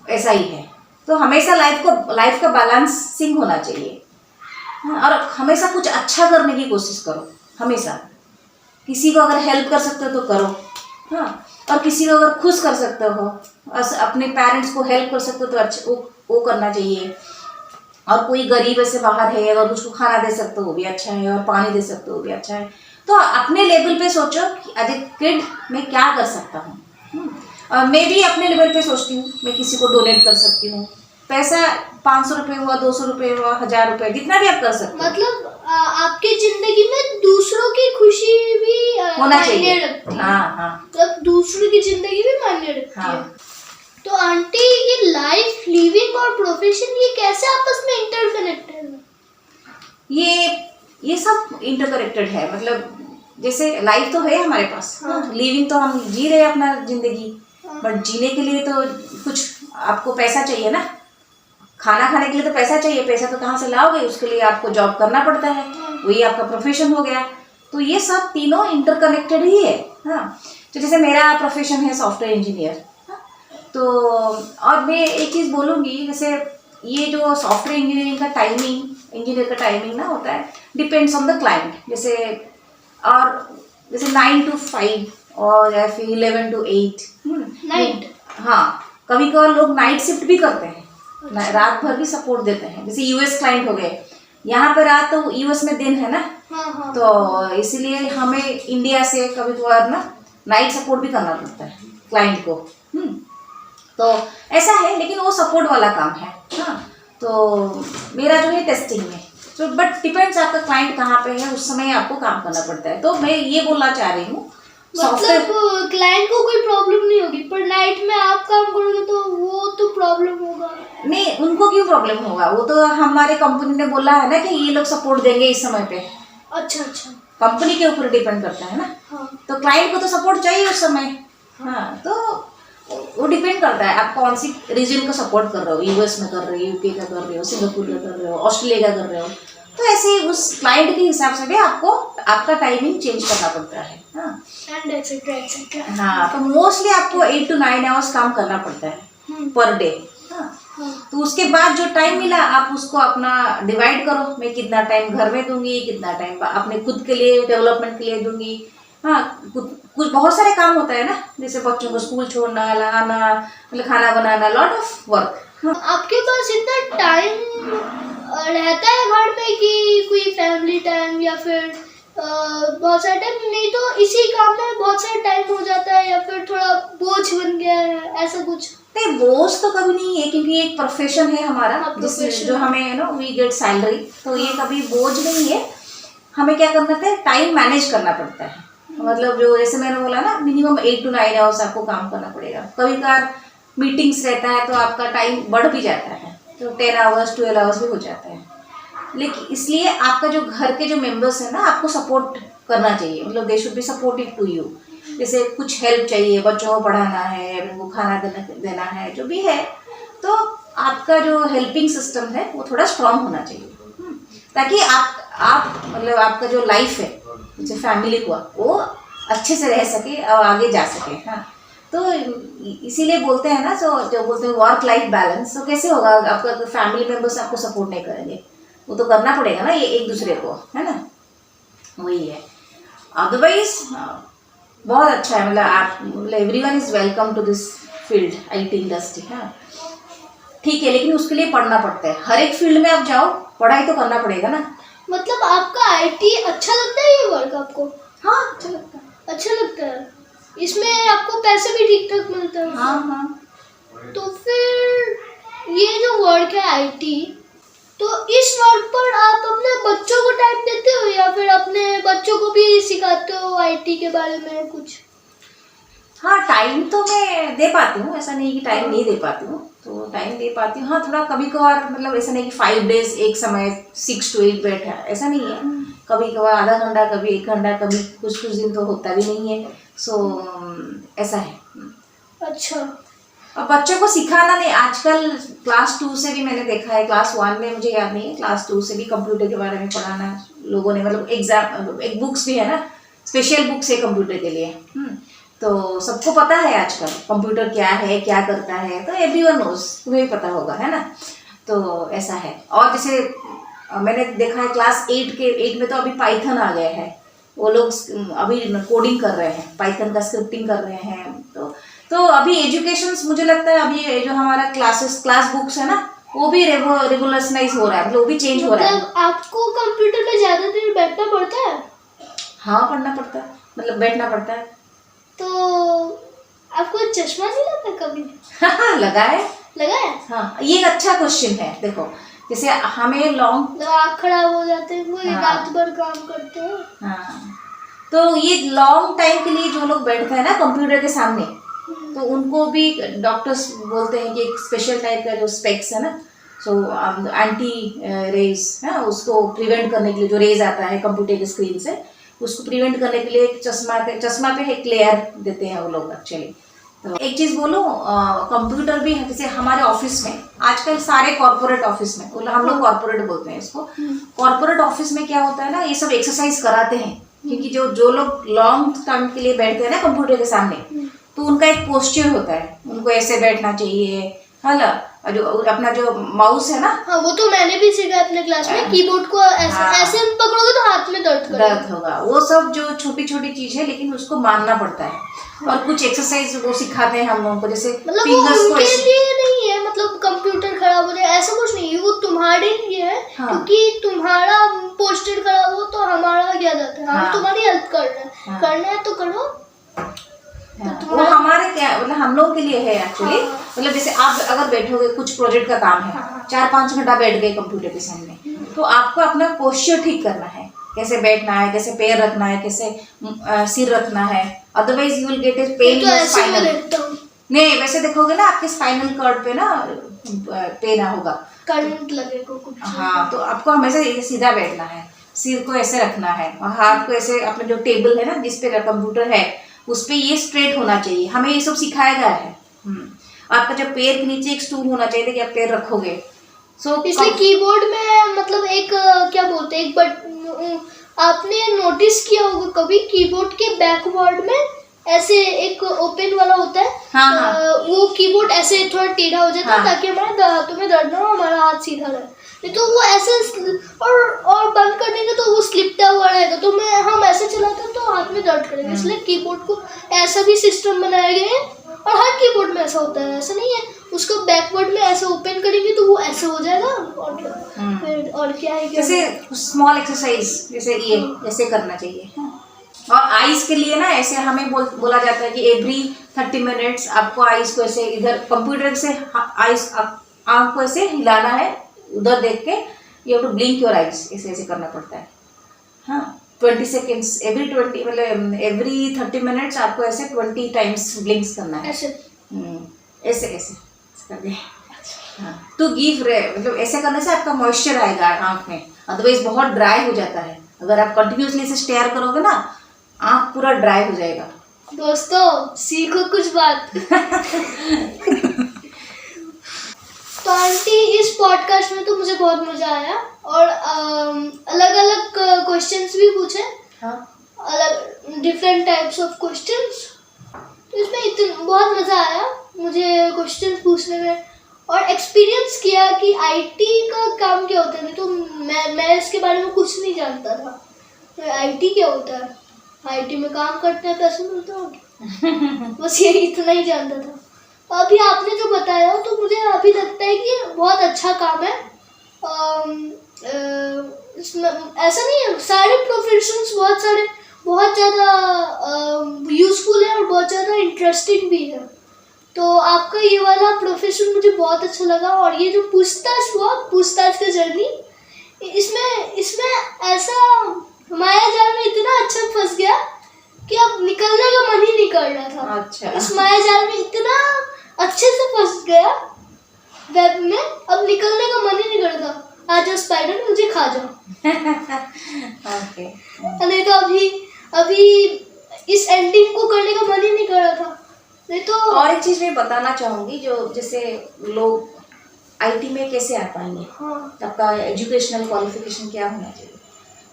ऐसा ही है। तो हमेशा लाइफ का बैलेंसिंग होना चाहिए, और हमेशा कुछ अच्छा करने की कोशिश करो। हमेशा किसी को अगर हेल्प कर सकते हो तो करो, हाँ, और किसी को अगर खुश कर सकते हो, अपने पेरेंट्स को हेल्प कर सकते हो तो अच्छा वो करना चाहिए। और कोई गरीब ऐसे बाहर है, अगर उसको खाना दे सकते हो वो भी अच्छा है, और पानी दे सकते हो वो भी अच्छा है। तो अपने लेवल पे सोचो कि एज ए किड मैं क्या कर सकता हूँ। और मैं भी अपने लेवल पे सोचती हूँ मैं किसी को डोनेट कर सकती हूँ। पैसा 500 रुपये हुआ, 200 रुपये हुआ, 1000 रुपये, जितना भी आप कर सकते हो। मतलब आपके जिंदगी में दूसरों की खुशी भी होना मायने चाहिए। रखती है। हाँ हाँ मतलब दूसरों की जिंदगी भी मायने रखती है। हाँ। तो आंटी ये लाइफ, लिविंग और प्रोफेशन ये कैसे आपस में इंटरकनेक्टेड है? ये सब इंटरकनेक्टेड है। मतलब जैसे लाइफ तो है हमारे पास, लिविंग तो हम जी रहे हैं अपना जिंदगी, बट जीने के लिए तो कुछ आपको पैसा चाहिए ना। खाना खाने के लिए तो पैसा चाहिए, पैसा तो कहाँ से लाओगे, उसके लिए आपको जॉब करना पड़ता है, वही आपका प्रोफेशन हो गया। तो ये सब तीनों इंटरकनेक्टेड ही है। हाँ, तो जैसे मेरा प्रोफेशन है सॉफ्टवेयर इंजीनियर, तो और मैं एक चीज़ बोलूँगी, जैसे ये जो सॉफ्टवेयर इंजीनियर का टाइमिंग ना होता है, डिपेंड्स ऑन द क्लाइंट। जैसे 9 to 5 और या फिर 11 to 8 नाइट। हाँ, कभी कभार लोग नाइट शिफ्ट भी करते हैं, रात भर भी सपोर्ट देते हैं। जैसे यूएस क्लाइंट हो गए, यहाँ पे रात तो यूएस में दिन है ना, तो इसीलिए हमें इंडिया से कभी कभार ना नाइट सपोर्ट भी करना पड़ता है क्लाइंट को। तो ऐसा है, लेकिन वो सपोर्ट वाला काम है। हाँ, तो मेरा जो है टेस्टिंग में, तो बट डिपेंड्स आपका क्लाइंट कहाँ पे है, उस समय आपको काम करना पड़ता है। तो मैं ये बोलना चाह रही हूँ, मतलब क्लाइंट को कोई प्रॉब्लम नहीं होगी, पर नाइट में आप काम करोगे तो वो तो प्रॉब्लम होगा। नहीं, उनको क्यों प्रॉब्लम होगा, वो तो हमारे कंपनी ने बोला है ना कि ये लोग सपोर्ट देंगे इस समय पे। अच्छा अच्छा, कंपनी के ऊपर डिपेंड करता है ना। हाँ। तो क्लाइंट को तो सपोर्ट चाहिए उस समय। हाँ, तो वो डिपेंड करता है आप कौन सी रीजन का सपोर्ट कर रहे हो, यूएस में कर रहे हो, यूके का कर रहे हो, सिंगापुर का कर रहे हो, ऑस्ट्रेलिया का कर रहे हो। तो ऐसे ही उस क्लाइंट के हिसाब से भी आपको आपका टाइमिंग चेंज करना पड़ता है। हाँ, हाँ, तो मोस्टली आपको 8 to 9 आवर्स काम करना पड़ता है पर डे। हाँ, तो उसके बाद जो टाइम मिला आप उसको अपना डिवाइड करो, मैं कितना टाइम घर में दूंगी, कितना टाइम अपने खुद के लिए डेवलपमेंट के लिए दूंगी। हाँ, कुछ बहुत सारे काम होता है ना, जैसे बच्चों को स्कूल छोड़ना, लाना, मतलब खाना बनाना, लॉट ऑफ वर्क। आपके पास इतना टाइम रहता है घर में कि कोई फैमिली टाइम या फिर बहुत सारा टाइम, नहीं तो इसी काम में बहुत सारा टाइम हो जाता है, या फिर थोड़ा बोझ बन गया है, ऐसा कुछ? नहीं, बोझ तो कभी नहीं है, क्योंकि एक प्रोफेशन है हमारा, जो हमें ना वी गेट सैलरी, तो ये कभी बोझ नहीं है। हमें क्या करना है, टाइम मैनेज करना पड़ता है। मतलब जो जैसे मैंने बोला ना, मिनिमम 8 to 9 आवर्स आपको काम करना पड़ेगा। कभी कभार मीटिंग्स रहता है तो आपका टाइम बढ़ भी जाता है, तो 10 आवर्स 12 आवर्स भी हो जाते हैं। लेकिन इसलिए आपका जो घर के जो मेंबर्स हैं ना, आपको सपोर्ट करना चाहिए, मतलब they should be supportive to you. जैसे कुछ हेल्प चाहिए, बच्चों को पढ़ाना है, उनको खाना देना है, जो भी है, तो आपका जो हेल्पिंग सिस्टम है वो थोड़ा स्ट्रांग होना चाहिए, ताकि आप मतलब आपका जो लाइफ है, जैसे फैमिली हुआ, वो अच्छे से रह सके और आगे जा सके। हाँ, तो इसीलिए बोलते हैं ना, जो बोलते हैं वर्क लाइफ बैलेंस, तो कैसे होगा आपका, फैमिली मेंबर्स आपको सपोर्ट नहीं करेंगे, वो तो करना पड़ेगा ना ये एक दूसरे को, है ना, वही है। अदरवाइज बहुत अच्छा है, मतलब आप, everyone is welcome to this field, IT industry. हाँ ठीक है, लेकिन उसके लिए पढ़ना पड़ता है। हर एक फील्ड में आप जाओ, पढ़ाई तो करना पड़ेगा ना। मतलब आपका आईटी अच्छा लगता है ये वर्क आपको? हाँ अच्छा लगता है। अच्छा लगता है, इसमें आपको पैसे भी ठीक ठाक मिलते हैं? हाँ हाँ। तो फिर ये जो वर्क है आईटी, तो इस वर्क पर आप अपने बच्चों को टाइम देते हो या फिर अपने बच्चों को भी सिखाते हो आईटी के बारे में कुछ? हाँ टाइम तो मैं दे पाती हूँ, ऐसा नहीं कि टाइम नहीं दे पाती हूँ, तो टाइम दे पाती हूँ। हाँ थोड़ा कभी कभार, मतलब ऐसा नहीं कि 5 days एक समय 6 to 8 बैठा, ऐसा नहीं है। कभी कभार आधा घंटा, कभी 1 घंटा, कभी कुछ दिन तो होता भी नहीं है। सो ऐसा है। अच्छा। और बच्चों को सिखाना नहीं, आजकल क्लास 2 से भी मैंने देखा है, क्लास 1 में मुझे याद नहीं है, क्लास 2 से भी कंप्यूटर के बारे में पढ़ाना लोगों ने, मतलब एग्जाम, एक बुक्स भी है ना, स्पेशल बुक्स है कंप्यूटर के लिए। तो सबको पता है आजकल कंप्यूटर क्या है, क्या करता है, तो एवरीवन नोज, तुम्हें भी पता होगा, है ना। तो ऐसा है। और जैसे मैंने देखा है क्लास 8 में तो अभी पाइथन आ गया है, वो लोग अभी कोडिंग कर रहे हैं, पाइथन का स्क्रिप्टिंग कर रहे हैं। तो अभी एजुकेशन, मुझे लगता है अभी जो हमारा क्लास बुक्स है ना, वो भी रेगुलराइज हो रहा है, मतलब वो भी चेंज हो रहा है। मतलब आपको कंप्यूटर पे ज्यादा देर बैठना पड़ता है? हाँ पढ़ना पड़ता है, मतलब बैठना पड़ता है। तो आपको चश्मा नहीं लगा कभी? हाँ लगा है। लगा है? हाँ ये एक अच्छा क्वेश्चन है। देखो जैसे हमें लॉन्ग, तो आँख खराब हो जाते हैं, वो हाँ। रात भर काम करते हैं। हाँ तो ये लॉन्ग टाइम के लिए जो लोग बैठते हैं ना कंप्यूटर के सामने, तो उनको भी डॉक्टर्स बोलते हैं कि एक स्पेशल टाइप का जो स्पेक्स है ना, सो एंटी रेज है, उसको प्रिवेंट करने के लिए, जो रेज आता है कंप्यूटर की स्क्रीन से, उसको प्रिवेंट करने के लिए एक चश्मा पे एक लेयर देते हैं वो लोग एक्चुअली। तो एक चीज़ बोलूँ, कंप्यूटर भी जैसे हमारे ऑफिस में आजकल सारे कॉर्पोरेट ऑफिस में, हम लोग कॉर्पोरेट बोलते हैं इसको, कॉर्पोरेट ऑफिस में क्या होता है ना, ये सब एक्सरसाइज कराते हैं, क्योंकि जो लोग लॉन्ग टाइम के लिए बैठते हैं ना कंप्यूटर के सामने, तो उनका एक पोस्चर होता है, उनको ऐसे बैठना चाहिए, है ना, जो अपना जो माउस है ना, हाँ वो तो मैंने भी सीखा अपने क्लास में, कीबोर्ड को ऐसे ऐसे पकड़ोगे तो हाथ में दर्द होगा, वो सब जो छोटी छोटी चीज है, लेकिन उसको मानना पड़ता है। और कुछ एक्सरसाइज वो सिखाते हैं हम लोगों को, जैसे मतलब फिंगर्स वो को उनके लिए नहीं है, मतलब कंप्यूटर खराब हो जाए ऐसा कुछ नहीं है, वो तुम्हारे लिए है। हाँ। क्योंकि तुम्हारा पोस्टर खराब हो तो हमारा क्या जाता है, हम तुम्हारी हेल्प कर रहे हैं, करना है तो करो। वो हमारे क्या, मतलब हम लोग के लिए है एक्चुअली। मतलब जैसे आप अगर बैठोगे, कुछ प्रोजेक्ट का काम है, 4-5 घंटा बैठ गए कंप्यूटर के सामने, तो आपको अपना पोस्चर ठीक करना है, कैसे बैठना है, कैसे पैर रखना है, कैसे सिर रखना है, otherwise you will get A pain in your spinal. नहीं वैसे देखोगे ना, आपके स्पाइनल कॉर्ड पे ना पेन होगा, करंट लगेगा कुछ। हाँ तो आपको हमेशा सीधा बैठना है, सिर को ऐसे रखना है, और हाथ को ऐसे, अपना जो टेबल है ना जिसपे कंप्यूटर है उस पे ये स्ट्रेट होना चाहिए, हमें ये सब सिखाया गया है। आपका जब पैर के नीचे एक स्टूल होना चाहिए कि आप पैर रखोगे। इसलिए कीबोर्ड में मतलब एक क्या बोलते हैं, एक आपने नोटिस किया होगा कभी, कीबोर्ड के बैकवर्ड में ऐसे एक ओपन वाला होता है। हाँ। वो कीबोर्ड ऐसे थोड़ा टेढ़ा हो जाता है। हाँ। ताकि हमारे हाथों में दर्द ना हो, हमारा हाथ सीधा रहे, नहीं तो वो ऐसे और बंद कर देंगे तो वो स्लिपता हुआ रहेगा, तो हम ऐसे चलाते हैं तो हाथ में दर्द करेगा। इसलिए कीबोर्ड को ऐसा भी सिस्टम बनाया गया है, और हर कीबोर्ड में ऐसा होता है, ऐसा नहीं है। उसको बैकवर्ड में ऐसे ओपन करेंगे तो वो ऐसे हो जाएगा, और फिर और क्या है, जैसे स्मॉल एक्सरसाइज जैसे ये ऐसे करना चाहिए। और आईज के लिए ना ऐसे हमें बोला जाता है कि एवरी 30 मिनट्स आपको आईज को ऐसे इधर कंप्यूटर से आईज आँख को ऐसे हिलाना है, उधर देख के you have to blink your eyes, ऐसे ऐसे करना पड़ता है। हाँ 20 सेकेंड्स एवरी 20, मतलब एवरी 30 मिनट्स आपको ऐसे 20 टाइम्स ब्लिंक्स करना है, ऐसे ऐसे करके। हाँ तो गिव मतलब ऐसे करने से आपका मॉइस्चर आएगा आँख में, अदरवाइज बहुत ड्राई हो जाता है। अगर आप कंटिन्यूसली इसे स्टेयर करोगे ना, आँख पूरा ड्राई हो जाएगा। दोस्तों सीखो कुछ बात। तो आंटी इस पॉडकास्ट में तो मुझे बहुत मजा आया, और अलग अलग क्वेश्चंस भी पूछे। हाँ। अलग डिफरेंट टाइप्स ऑफ क्वेश्चंस, इसमें इतना बहुत मज़ा आया मुझे क्वेश्चन पूछने में और एक्सपीरियंस किया कि आईटी का काम क्या होता है। नहीं तो मैं इसके बारे में कुछ नहीं जानता था। तो आईटी क्या होता है, आईटी में काम करते हैं पैसे मिलता होगा बस ये इतना ही जानता था। तो अभी आपने जो बताया तो मुझे अभी लगता है कि बहुत अच्छा काम है। इसमें ऐसा नहीं है, सारे प्रोफेशंस बहुत ज़्यादा यूज़फुल है और बहुत ज़्यादा इंटरेस्टिंग भी है। तो आपका ये वाला प्रोफेशन मुझे बहुत अच्छा लगा। और ये जो पूछताछ का जर्नी, इसमें ऐसा माया जाल में इतना अच्छा फंस गया कि अब निकलने का मन ही नहीं कर रहा था। अच्छा। इस माया जाल में इतना अच्छे से फंस गया वेब में, अब निकलने का मन ही नहीं करता। आ जाओ स्पाइडर, मुझे खा जाओ ओके। नहीं तो अभी इस एंडिंग को करने का मन ही नहीं कर रहा था। नहीं तो और एक चीज मैं बताना चाहूंगी, जो जैसे लोग आईटी में कैसे आ पाएंगे, हाँ आपका एजुकेशनल क्वालिफिकेशन क्या होना चाहिए।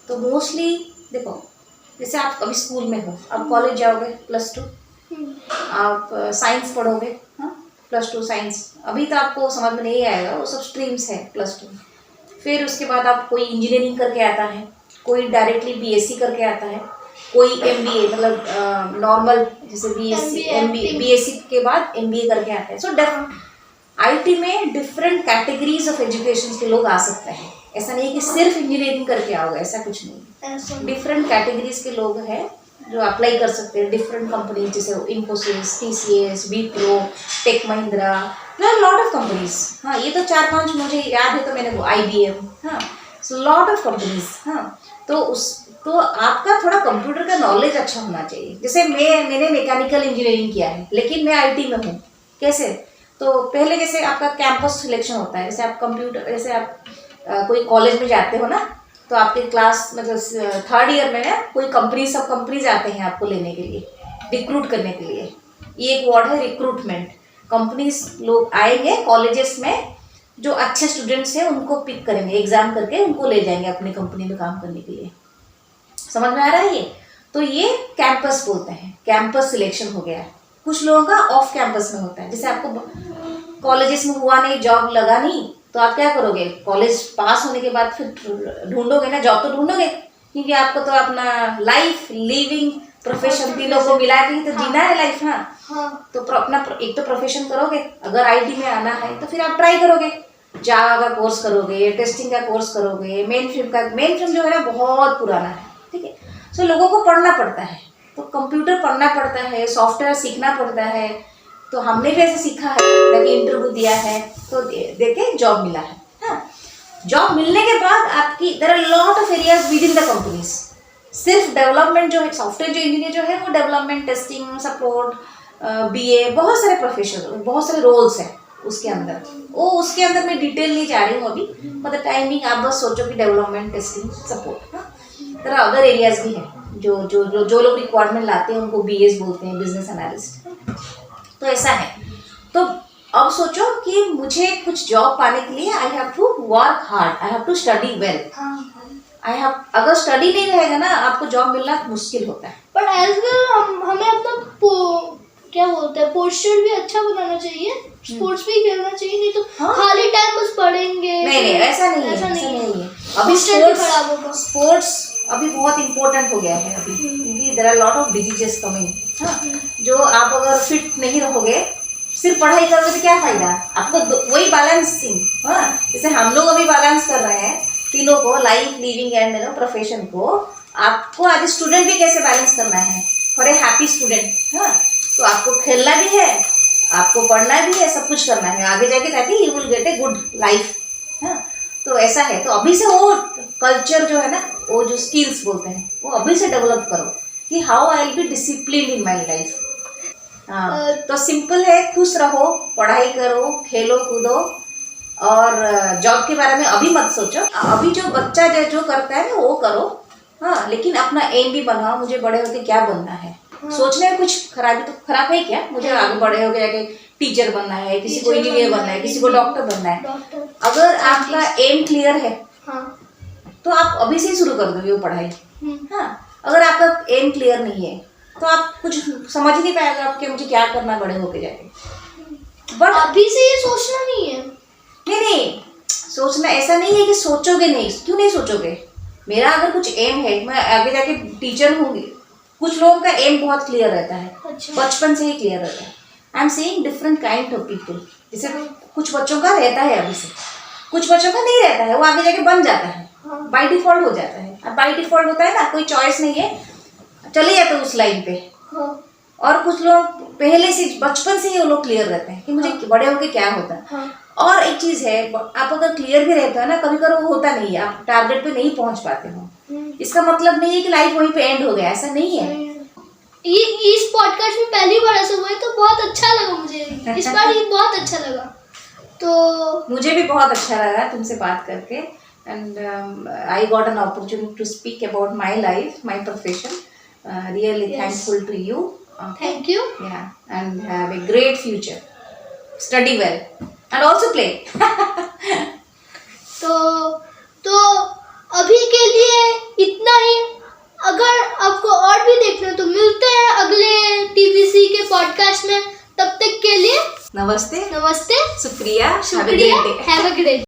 तो मोस्टली देखो, जैसे आप अभी स्कूल में हो, आप कॉलेज जाओगे +2, आप साइंस पढ़ोगे, हाँ +2 साइंस। अभी तो आपको समझ में नहीं आएगा, वो सब स्ट्रीम्स है +2। फिर उसके बाद आप कोई इंजीनियरिंग करके आता है, कोई डायरेक्टली बीएससी करके आता है, कोई एमबीए मतलब नॉर्मल जैसे बीएससी के बाद एमबीए करके आता है। सो आईटी में डिफरेंट कैटेगरीज ऑफ एजुकेशन के लोग आ सकते हैं। ऐसा नहीं है कि सिर्फ इंजीनियरिंग करके आओगे, ऐसा कुछ नहीं। डिफरेंट कैटेगरीज के लोग हैं जो अप्लाई कर सकते हैं डिफरेंट कंपनीज, जैसे Infosys, TCS, Wipro, Tech Mahindra, lot of companies. हाँ, ये तो 4-5 मुझे याद है, तो मैंने वो IBM, हाँ, सो लॉट ऑफ कंपनीज। हाँ, तो आपका थोड़ा कंप्यूटर का नॉलेज अच्छा होना चाहिए। जैसे मैंने मैकेनिकल इंजीनियरिंग किया है, लेकिन मैं आईटी में हूँ। कैसे? तो पहले जैसे आपका कैंपस सिलेक्शन होता है, जैसे आप कंप्यूटर, जैसे आप कोई कॉलेज में जाते हो ना, तो आपके क्लास मतलब 3rd ईयर में ना कोई सब कंपनीज आते हैं आपको लेने के लिए, रिक्रूट करने के लिए। ये एक वर्ड है रिक्रूटमेंट। कंपनीज लोग आएंगे कॉलेजेस में, जो अच्छे स्टूडेंट्स हैं उनको पिक करेंगे, एग्जाम करके उनको ले जाएंगे अपनी कंपनी में काम करने के लिए। समझ में आ रहा है ये? तो ये कैंपस बोलते हैं, कैंपस सिलेक्शन हो गया। कुछ लोगों का ऑफ कैंपस में होता है, जैसे आपको कॉलेजेस में हुआ नहीं, जॉब लगा नहीं, तो आप क्या करोगे? कॉलेज पास होने के बाद फिर ढूंढोगे ना, जॉब तो ढूंढोगे, क्योंकि आपको तो अपना लाइफ, लिविंग, प्रोफेशन तीनों को मिला के ही तो जीना है लाइफ। हाँ, तो अपना एक तो प्रोफेशन करोगे। अगर आईटी में आना है तो फिर आप ट्राई करोगे, जावा का कोर्स करोगे, टेस्टिंग का कोर्स करोगे, मेन फ्रेम जो है ना बहुत पुराना है, ठीक है। सो लोगों को पढ़ना पड़ता है, तो कंप्यूटर पढ़ना पड़ता है, सॉफ्टवेयर सीखना पड़ता है। तो हमने भी ऐसे सीखा है, ताकि इंटरव्यू दिया है तो देके जॉब मिला है। हाँ, जॉब मिलने के बाद आपकी there are lot of areas within the companies. सिर्फ डेवलपमेंट जो है, सॉफ्टवेयर जो इंजीनियर जो है वो डेवलपमेंट, टेस्टिंग, सपोर्ट, बीए, बहुत सारे प्रोफेशन, बहुत सारे रोल्स हैं उसके अंदर। उसके अंदर मैं डिटेल नहीं जा रही हूँ अभी, मतलब टाइमिंग आप बस सोचो कि डेवलपमेंट, टेस्टिंग, सपोर्ट। तरह अदर एरियाज भी हैं जो लोग रिक्वायरमेंट लाते हैं, उनको बीएस बोलते हैं, बिजनेस एनालिस्ट। तो ऐसा है। तो अब सोचो कि मुझे कुछ जॉब पाने के लिए I have to work hard, I have to study well. अगर स्टडी नहीं रहेगा ना, आपको जॉब मिलना मुश्किल होता है। बट एज वेल हमें अपना क्या बोलते हैं पोस्चर भी अच्छा बनाना चाहिए, स्पोर्ट्स भी खेलना चाहिए। नहीं तो खाली टाइम बस पढ़ेंगे। नहीं, ऐसा नहीं है। अभी स्पोर्ट्स अभी बहुत इम्पोर्टेंट हो गया है अभी, क्योंकि there are lot of diseases coming. हाँ, जो आप अगर फिट नहीं रहोगे, सिर्फ पढ़ाई करोगे तो क्या फायदा आपको? वही बैलेंसिंग, हाँ, जैसे हम लोग अभी बैलेंस कर रहे हैं तीनों को, लाइफ, लिविंग एंड प्रोफेशन को। आपको आज स्टूडेंट भी कैसे बैलेंस करना है फॉर ए हैप्पी स्टूडेंट। हाँ, तो आपको खेलना भी है, आपको पढ़ना भी है, सब कुछ करना है आगे जाके, ताकि you will get A good life. हाँ, तो ऐसा है। तो अभी से वो कल्चर जो है ना, वो जो स्किल्स बोलते हैं, वो अभी से डेवलप करो कि how I will be discipline in my life. हाँ, तो सिंपल है, खुश रहो, पढ़ाई करो, खेलो कूदो, और जॉब के बारे में अभी मत सोचो। अभी जो बच्चा जो करता है ना वो करो। हाँ, लेकिन अपना एम भी बनाओ, मुझे बड़े होके क्या बनना है। सोचने में कुछ खराबी तो खराब है क्या? मुझे आगे बड़े होके जाके टीचर बनना है, किसी को इंजीनियर बनना है, किसी को डॉक्टर बनना है। अगर आपका एम क्लियर है, तो आप अभी से ही शुरू कर दोगे वो पढ़ाई। हाँ, अगर आपका एम क्लियर नहीं है, तो आप कुछ समझ ही नहीं पाएगा आपके मुझे क्या करना बड़े होके जाके। बट अभी से ये सोचना नहीं है। नहीं सोचना ऐसा नहीं है कि सोचोगे नहीं, क्यों नहीं सोचोगे। मेरा अगर कुछ एम है, मैं आगे जाके टीचर होंगी। कुछ लोगों का एम बहुत क्लियर रहता है, अच्छा। बचपन से ही क्लियर रहता है। I am seeing different kind of people. जैसे कुछ बच्चों का रहता है अभी से, कुछ बच्चों का नहीं रहता है, वो आगे जाके बन जाता है, बाय डिफॉल्ट हो जाता है। अब बाय डिफॉल्ट होता है ना, कोई चॉइस नहीं है, चले जाते उस लाइन पे। और कुछ लोग पहले से बचपन से ही वो लोग क्लियर रहते हैं कि मुझे बड़े होके क्या होता है। और एक चीज है, आप अगर क्लियर भी रहते हो ना, कभी कभी वो होता नहीं है, आप टारगेट पे नहीं पहुंच पाते हो, इसका मतलब नहीं है कि लाइफ वहीं पे एंड हो गया, ऐसा नहीं है। ये इस पॉडकास्ट में पहली बार ऐसा हुआ है तो बहुत अच्छा लगा मुझे, इस बार ये बहुत अच्छा लगा। तो मुझे भी बहुत अच्छा लगा तुमसे बात करके, and I got an opportunity to speak about my life, my profession. Really thankful to you. Thank you. Yeah, and have a great future. Study well and also play. तो अभी के लिए इतना ही। अगर आपको और भी देखना है तो मिलते हैं अगले टीवीसी के पॉडकास्ट में। तब तक के लिए नमस्ते, नमस्ते, शुक्रिया, शुक्रिया, हैव अ ग्रेट डे।